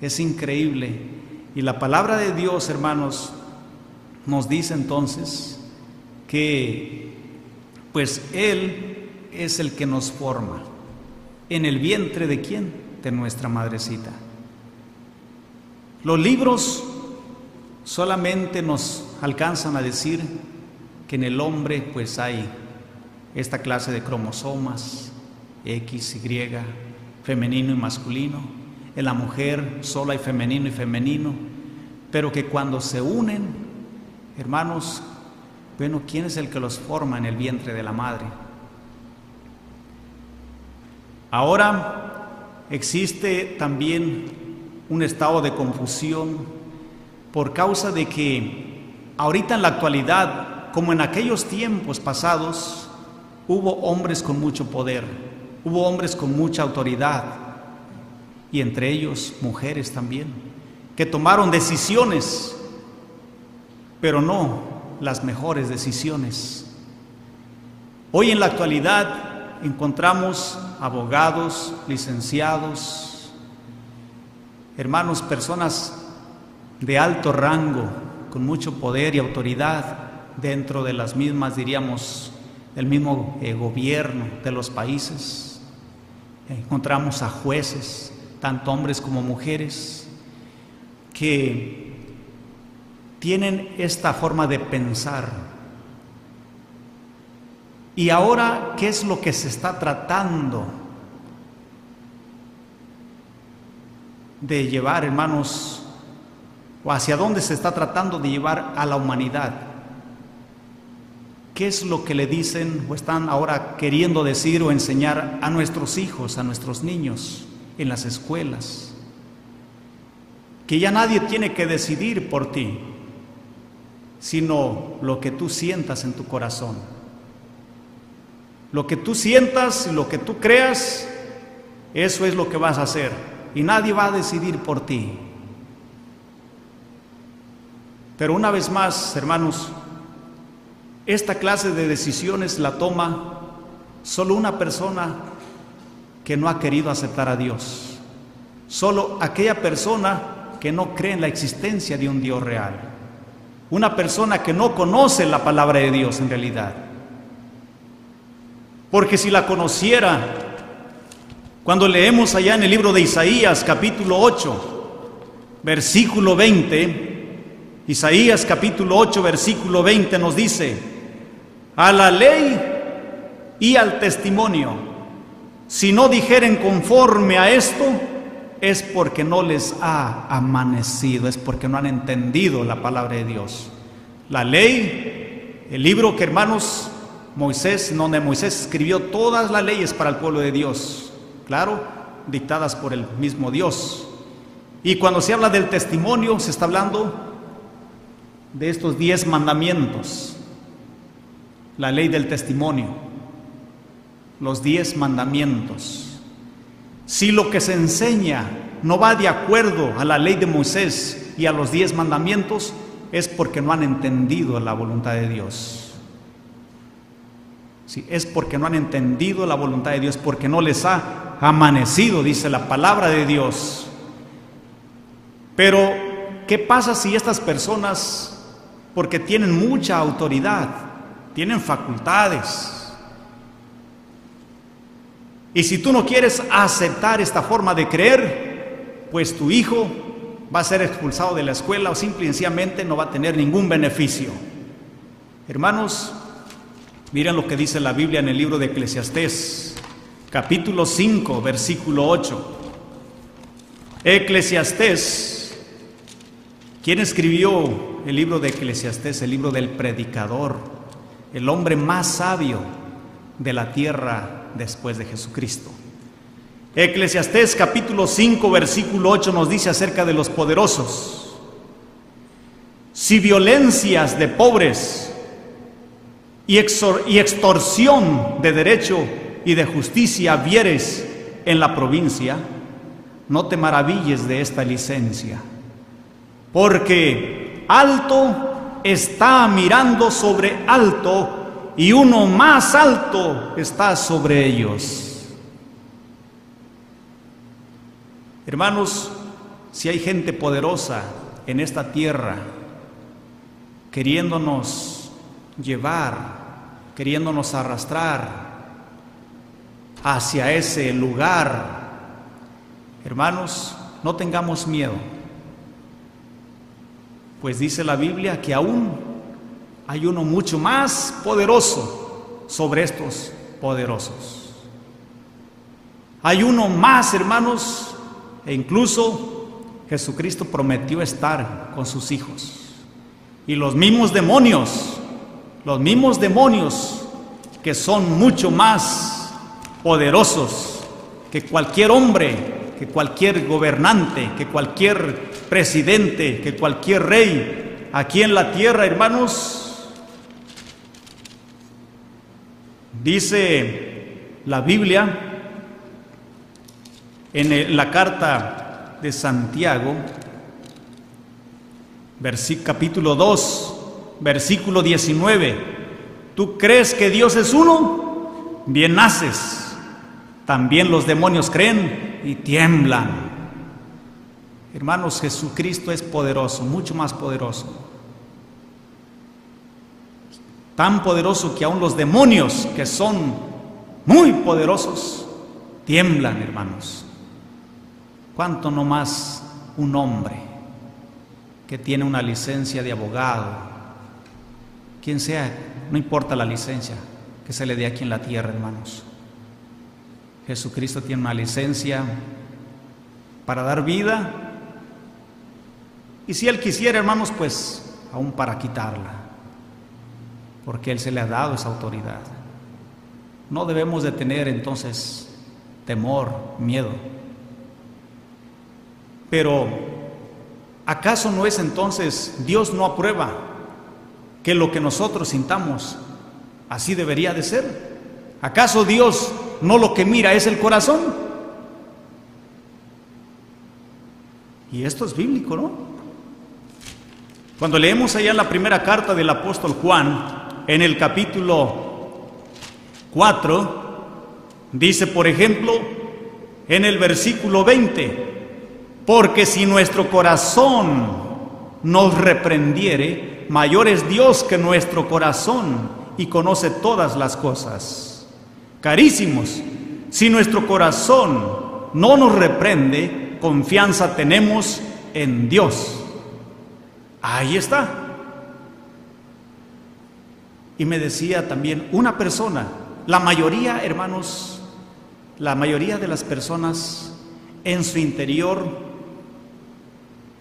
Es increíble. Y la palabra de Dios, hermanos, nos dice entonces que pues Él es el que nos forma. ¿En el vientre de quién? De nuestra madrecita. Los libros solamente nos alcanzan a decir que en el hombre pues hay esta clase de cromosomas, X, Y, femenino y masculino. En la mujer solo hay femenino y femenino, pero que cuando se unen, hermanos, bueno, ¿quién es el que los forma en el vientre de la madre? Ahora existe también un estado de confusión por causa de que ahorita en la actualidad, como en aquellos tiempos pasados, hubo hombres con mucho poder, hubo hombres con mucha autoridad, y entre ellos mujeres también, que tomaron decisiones, pero no las mejores decisiones. Hoy en la actualidad encontramos abogados, licenciados, hermanos, personas de alto rango, con mucho poder y autoridad dentro de las mismas, diríamos, del mismo gobierno de los países. Encontramos a jueces, tanto hombres como mujeres, que tienen esta forma de pensar. Y ahora, ¿qué es lo que se está tratando de llevar, hermanos? ¿O hacia dónde se está tratando de llevar a la humanidad? ¿Qué es lo que le dicen o están ahora queriendo decir o enseñar a nuestros hijos, a nuestros niños en las escuelas? Que ya nadie tiene que decidir por ti. sino lo que tú sientas en tu corazón. Lo que tú sientas y lo que tú creas, eso es lo que vas a hacer, y nadie va a decidir por ti. Pero una vez más, hermanos, esta clase de decisiones la toma solo una persona que no ha querido aceptar a Dios, solo aquella persona que no cree en la existencia de un Dios real, una persona que no conoce la palabra de Dios en realidad. Porque si la conociera, cuando leemos allá en el libro de Isaías capítulo 8, versículo 20, Isaías capítulo 8, versículo 20 nos dice: a la ley y al testimonio, si no dijeren conforme a esto, es porque no les ha amanecido, es porque no han entendido la palabra de Dios. La ley, el libro que, hermanos, Moisés escribió todas las leyes para el pueblo de Dios, claro, dictadas por el mismo Dios. Y cuando se habla del testimonio, se está hablando de estos 10 mandamientos, la ley del testimonio, los 10 mandamientos. Si lo que se enseña no va de acuerdo a la ley de Moisés y a los 10 mandamientos, es porque no han entendido la voluntad de Dios. Sí, es porque no han entendido la voluntad de Dios, porque no les ha amanecido, dice la palabra de Dios. Pero, ¿qué pasa si estas personas, porque tienen mucha autoridad, tienen facultades, y si tú no quieres aceptar esta forma de creer, pues tu hijo va a ser expulsado de la escuela o simple y sencillamente no va a tener ningún beneficio? Hermanos, miren lo que dice la Biblia en el libro de Eclesiastés, capítulo 5, versículo 8. Eclesiastés, ¿quién escribió el libro de Eclesiastés? El libro del predicador, el hombre más sabio de la tierra después de Jesucristo. Eclesiastés capítulo 5, versículo 8 nos dice acerca de los poderosos: si violencias de pobres y extorsión de derecho y de justicia vieres en la provincia, no te maravilles de esta licencia, porque alto está mirando sobre alto, y uno más alto está sobre ellos. Hermanos, si hay gente poderosa en esta tierra queriéndonos llevar, queriéndonos arrastrar hacia ese lugar, hermanos, no tengamos miedo, pues dice la Biblia que aún hay uno mucho más poderoso sobre estos poderosos. Hay uno más, hermanos, e incluso Jesucristo prometió estar con sus hijos. Y los mismos demonios que son mucho más poderosos que cualquier hombre, que cualquier gobernante, que cualquier presidente, que cualquier rey aquí en la tierra, hermanos. Dice la Biblia en la carta de Santiago, capítulo 2, versículo 19: ¿tú crees que Dios es uno? Bien haces. También los demonios creen y tiemblan. Hermanos, Jesucristo es poderoso, mucho más poderoso. Tan poderoso que aún los demonios, que son muy poderosos, tiemblan, hermanos. ¿Cuánto no más un hombre que tiene una licencia de abogado, quien sea, no importa la licencia que se le dé aquí en la tierra, hermanos? Jesucristo tiene una licencia para dar vida, y si Él quisiera, hermanos, pues aún para quitarla, porque Él se le ha dado esa autoridad. No debemos de tener entonces temor, miedo. Pero ¿acaso no es entonces, Dios no aprueba que lo que nosotros sintamos así debería de ser. ¿Acaso Dios no lo que mira es el corazón? Y esto es bíblico, ¿no? Cuando leemos allá la primera carta del apóstol Juan, en el capítulo 4, dice, por ejemplo, en el versículo 20, porque si nuestro corazón nos reprendiere, mayor es Dios que nuestro corazón y conoce todas las cosas. Carísimos, si nuestro corazón no nos reprende, confianza tenemos en Dios. Ahí está. Y me decía también una persona, la mayoría, hermanos, la mayoría de las personas en su interior,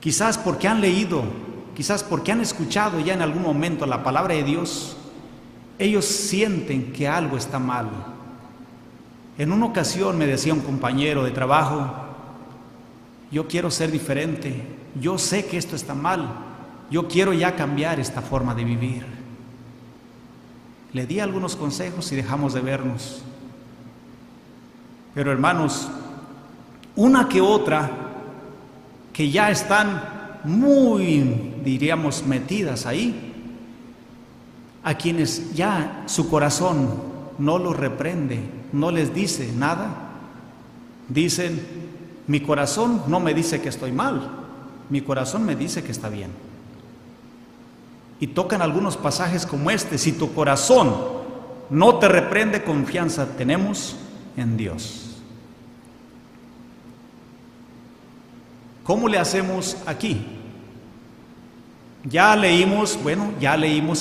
quizás porque han leído, quizás porque han escuchado ya en algún momento la palabra de Dios, ellos sienten que algo está mal. En una ocasión me decía un compañero de trabajo, yo quiero ser diferente, yo sé que esto está mal, yo quiero ya cambiar esta forma de vivir. Le di algunos consejos y dejamos de vernos. Pero hermanos, una que otra que ya están muy, diríamos, metidas ahí, a quienes ya su corazón no los reprende, no les dice nada, dicen, mi corazón no me dice que estoy mal, mi corazón me dice que está bien. Y tocan algunos pasajes como este, si tu corazón no te reprende, confianza tenemos en Dios. ¿Cómo le hacemos aquí? Ya leímos,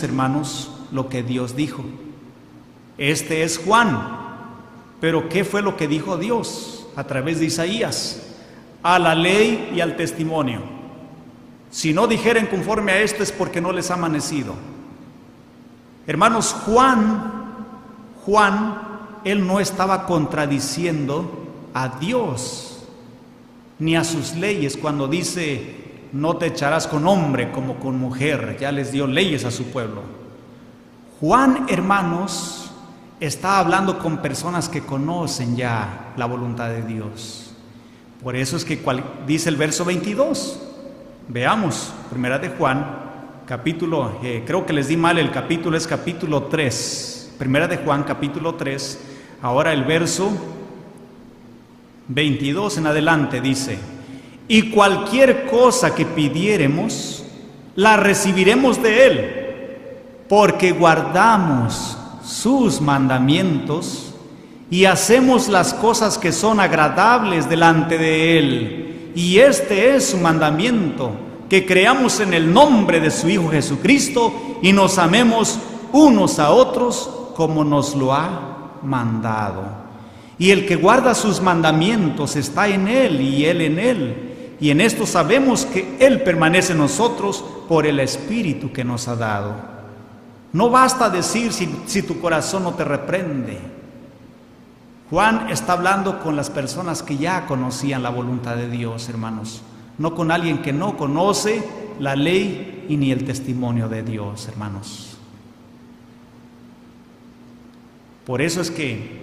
hermanos, lo que Dios dijo. Este es Juan, pero ¿qué fue lo que dijo Dios a través de Isaías? A la ley y al testimonio. Si no dijeren conforme a esto es porque no les ha amanecido. Hermanos, Juan, él no estaba contradiciendo a Dios ni a sus leyes cuando dice, no te echarás con hombre como con mujer, ya les dio leyes a su pueblo. Juan, hermanos, está hablando con personas que conocen ya la voluntad de Dios. Por eso es que dice el verso 22. Veamos, primera de Juan, capítulo, creo que les di mal, el capítulo es capítulo 3. Primera de Juan, capítulo 3. Ahora el verso 22 en adelante dice, y cualquier cosa que pidiéremos, la recibiremos de Él, porque guardamos sus mandamientos y hacemos las cosas que son agradables delante de Él. Y este es su mandamiento, que creamos en el nombre de su Hijo Jesucristo y nos amemos unos a otros como nos lo ha mandado. Y el que guarda sus mandamientos está en Él y Él en Él. Y en esto sabemos que Él permanece en nosotros por el Espíritu que nos ha dado. No basta decir si tu corazón no te reprende. Juan está hablando con las personas que ya conocían la voluntad de Dios, hermanos. No con alguien que no conoce la ley y ni el testimonio de Dios, hermanos. Por eso es que,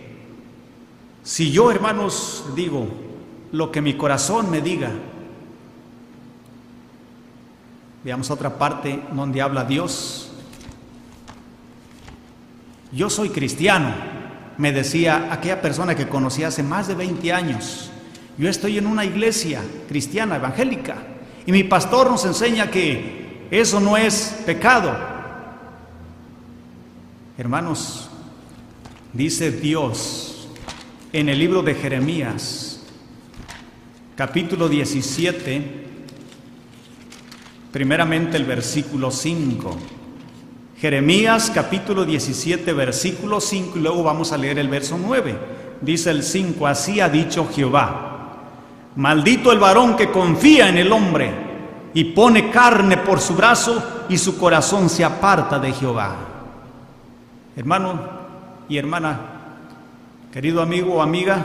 si yo, hermanos, digo lo que mi corazón me diga, veamos otra parte donde habla Dios. Yo soy cristiano, me decía aquella persona que conocí hace más de 20 años. Yo estoy en una iglesia cristiana, evangélica, y mi pastor nos enseña que eso no es pecado. Hermanos, dice Dios en el libro de Jeremías, capítulo 17, primeramente el versículo 5. Jeremías capítulo 17, versículo 5, y luego vamos a leer el verso 9. Dice el 5, así ha dicho Jehová, maldito el varón que confía en el hombre y pone carne por su brazo y su corazón se aparta de Jehová. Hermano y hermana, querido amigo o amiga,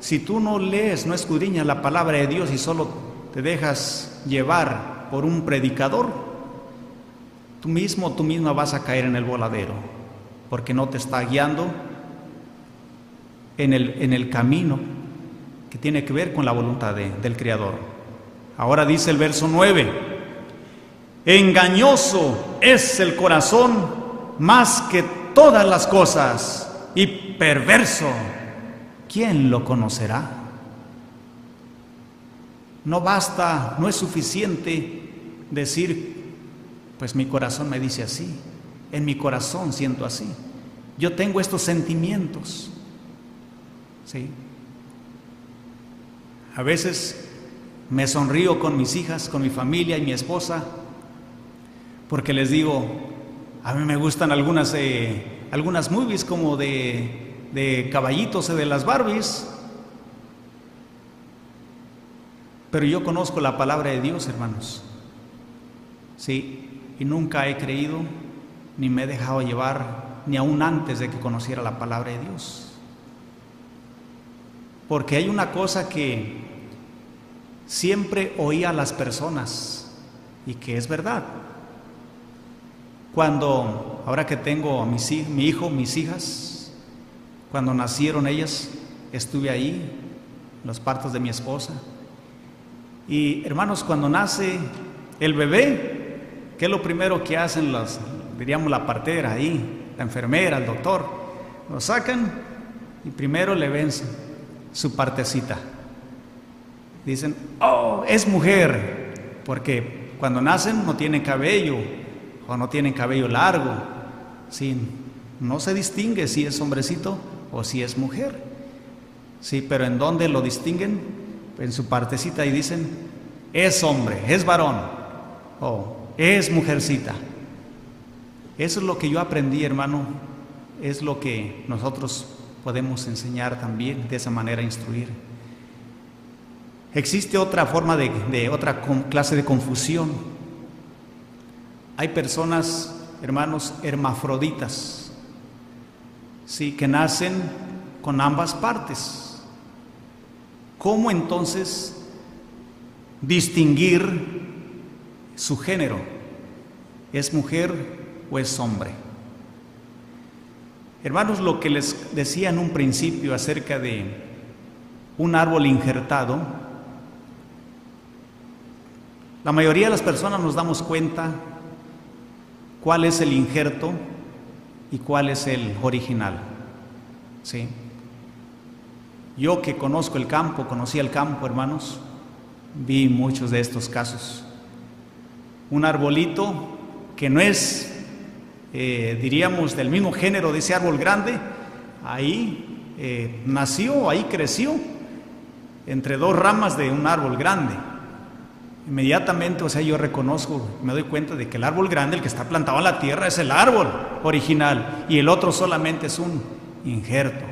si tú no lees, no escudriñas la palabra de Dios y solo te dejas llevar por un predicador, tú mismo, tú misma vas a caer en el voladero, porque no te está guiando en el camino que tiene que ver con la voluntad del Creador. Ahora dice el verso 9: engañoso es el corazón más que todas las cosas y perverso, ¿quién lo conocerá? No basta, no es suficiente decir, pues mi corazón me dice así, en mi corazón siento así, yo tengo estos sentimientos, ¿sí? A veces me sonrío con mis hijas, con mi familia y mi esposa, porque les digo, a mí me gustan algunas movies como de caballitos o de las Barbies, pero yo conozco la palabra de Dios, hermanos, sí, y nunca he creído ni me he dejado llevar, ni aún antes de que conociera la palabra de Dios, porque hay una cosa que siempre oía a las personas y que es verdad. Cuando, ahora que tengo a mi hijo, mis hijas, cuando nacieron ellas, estuve ahí, en los partos de mi esposa. Y hermanos, cuando nace el bebé, ¿qué es lo primero que hacen diríamos la partera ahí, la enfermera, el doctor? Lo sacan y primero le ven su partecita. Dicen, oh, es mujer, porque cuando nacen no tienen cabello o no tienen cabello largo, sí, no se distingue si es hombrecito o si es mujer, sí, pero ¿en dónde lo distinguen? En su partecita y dicen, es hombre, es varón o es mujercita. Eso es lo que yo aprendí, hermano, es lo que nosotros podemos enseñar también, de esa manera instruir. Existe otra forma de otra clase de confusión. Hay personas, hermanos, hermafroditas, sí, que nacen con ambas partes. ¿Cómo entonces distinguir su género? ¿Es mujer o es hombre? Hermanos, lo que les decía en un principio acerca de un árbol injertado, la mayoría de las personas nos damos cuenta cuál es el injerto y cuál es el original, ¿sí? Yo que conozco el campo, conocí el campo, hermanos, vi muchos de estos casos. Un arbolito que no es, diríamos, del mismo género de ese árbol grande, ahí nació, ahí creció, entre dos ramas de un árbol grande. Inmediatamente, o sea, yo reconozco, me doy cuenta de que el árbol grande, el que está plantado en la tierra, es el árbol original y el otro solamente es un injerto.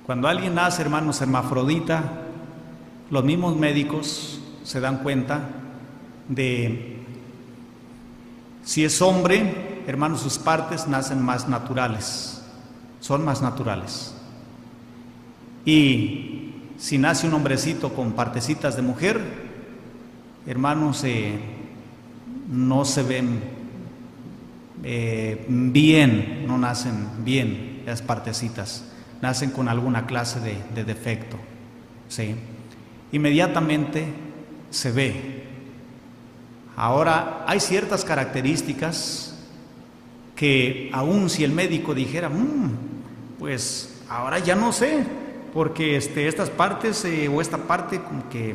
Cuando alguien nace, hermanos, hermafrodita, los mismos médicos se dan cuenta de si es hombre, hermanos, sus partes nacen más naturales, son más naturales. Y si nace un hombrecito con partecitas de mujer, hermanos, no se ven bien, no nacen bien las partecitas, nacen con alguna clase de defecto, ¿sí? Inmediatamente se ve. Ahora, hay ciertas características que aun si el médico dijera, pues ahora ya no sé, porque estas partes o esta parte como que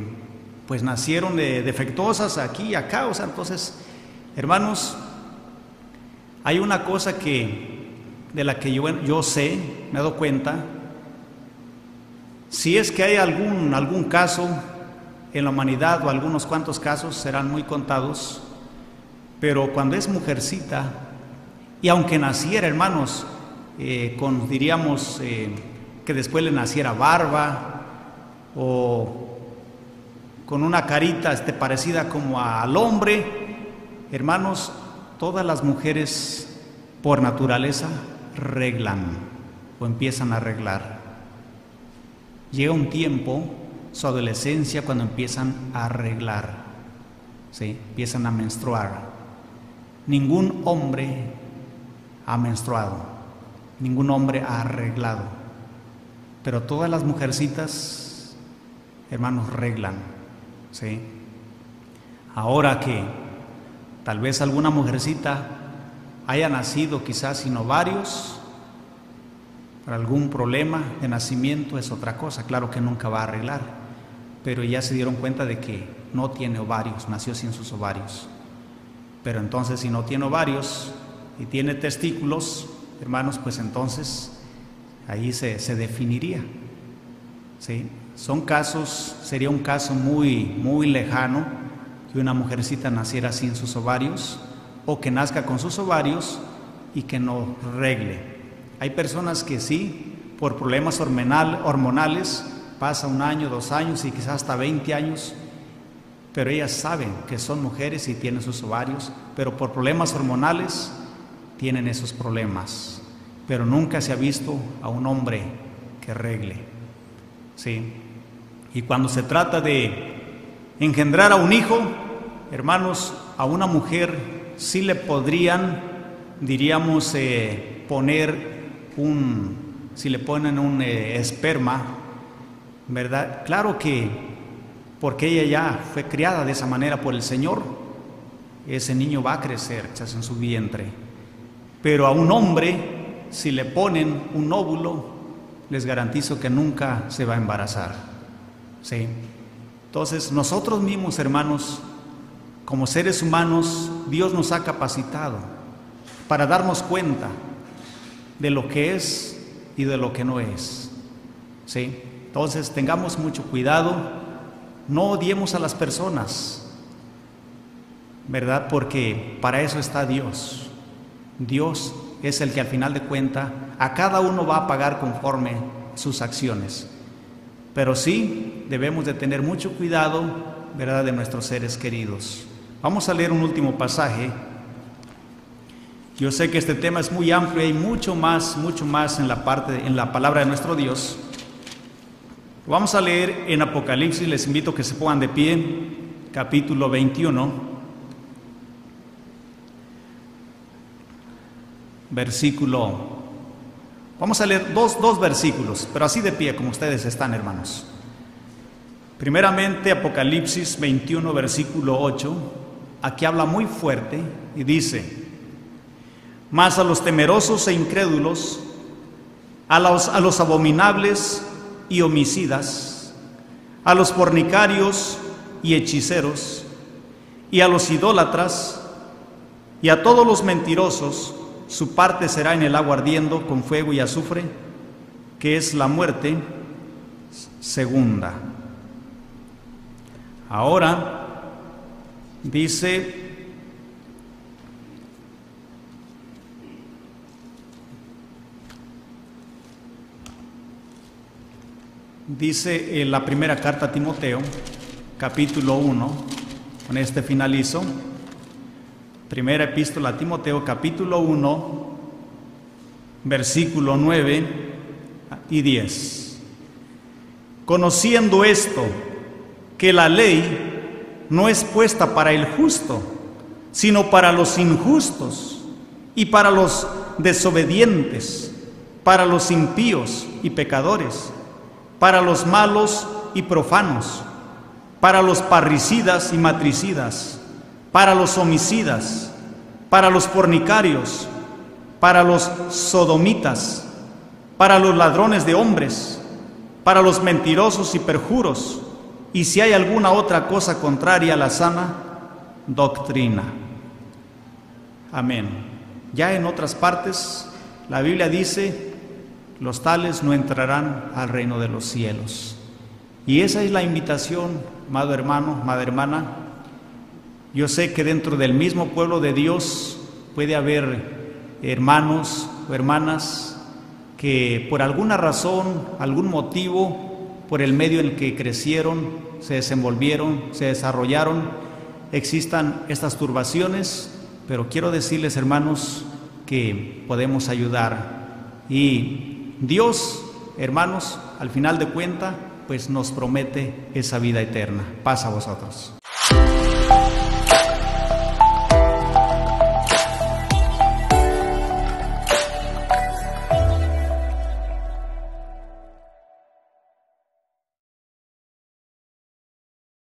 pues nacieron defectuosas aquí y acá, o sea, entonces, hermanos, hay una cosa de la que yo sé, me he dado cuenta, si es que hay algún caso en la humanidad o algunos cuantos casos, serán muy contados, pero cuando es mujercita, y aunque naciera, hermanos, diríamos, que después le naciera barba o con una carita parecida como al hombre, hermanos, todas las mujeres por naturaleza reglan o empiezan a arreglar. Llega un tiempo, su adolescencia, cuando empiezan a arreglar, ¿sí? Empiezan a menstruar. ningún hombre ha menstruado, ningún hombre ha arreglado, pero todas las mujercitas, hermanos, reglan, ¿sí? Ahora que tal vez alguna mujercita haya nacido quizás sin ovarios, por algún problema de nacimiento es otra cosa, claro que nunca va a arreglar, pero ya se dieron cuenta de que no tiene ovarios, nació sin sus ovarios. Pero entonces si no tiene ovarios y tiene testículos, hermanos, pues entonces ahí se definiría, ¿sí? Son casos, sería un caso muy lejano que una mujercita naciera sin sus ovarios o que nazca con sus ovarios y que no regle. Hay personas que sí, por problemas hormonales, pasa 1 año, 2 años y quizás hasta 20 años, pero ellas saben que son mujeres y tienen sus ovarios, pero por problemas hormonales tienen esos problemas. Pero nunca se ha visto a un hombre que regle, ¿sí? Y cuando se trata de engendrar a un hijo, hermanos, a una mujer sí le podrían, diríamos, poner si le ponen un esperma, ¿verdad? Claro que porque ella ya fue criada de esa manera por el Señor, ese niño va a crecer quizás en su vientre. Pero a un hombre, si le ponen un óvulo, les garantizo que nunca se va a embarazar, ¿sí? Entonces, nosotros mismos, hermanos, como seres humanos, Dios nos ha capacitado para darnos cuenta de lo que es y de lo que no es, ¿sí? Entonces, tengamos mucho cuidado, no odiemos a las personas, ¿verdad? Porque para eso está Dios. Dios es el que al final de cuentas a cada uno va a pagar conforme sus acciones. Pero sí debemos de tener mucho cuidado, ¿verdad?, de nuestros seres queridos. Vamos a leer un último pasaje. Yo sé que este tema es muy amplio y hay mucho más en la palabra de nuestro Dios. Vamos a leer en Apocalipsis, les invito a que se pongan de pie, capítulo 21, versículo. Vamos a leer dos versículos, pero así de pie como ustedes están, hermanos. Primeramente, Apocalipsis 21, versículo 8, aquí habla muy fuerte y dice: mas a los temerosos e incrédulos, a los abominables y homicidas, a los fornicarios y hechiceros, y a los idólatras, y a todos los mentirosos, su parte será en el agua ardiendo con fuego y azufre, que es la muerte segunda. Ahora dice en la primera carta a Timoteo, capítulo 1, con este finalizo. Primera epístola a Timoteo, capítulo 1, versículo 9 y 10. Conociendo esto, que la ley no es puesta para el justo, sino para los injustos y para los desobedientes, para los impíos y pecadores, para los malos y profanos, para los parricidas y matricidas, para los homicidas, para los fornicarios, para los sodomitas, para los ladrones de hombres, para los mentirosos y perjuros, y si hay alguna otra cosa contraria a la sana doctrina. Amén. Ya en otras partes, la Biblia dice: los tales no entrarán al reino de los cielos. Y esa es la invitación, amado hermano, amada hermana. Yo sé que dentro del mismo pueblo de Dios puede haber hermanos o hermanas que por alguna razón, algún motivo, por el medio en el que crecieron, se desenvolvieron, se desarrollaron, existan estas turbaciones, pero quiero decirles, hermanos, que podemos ayudar. Y Dios, hermanos, al final de cuentas, pues nos promete esa vida eterna. Paz a vosotros.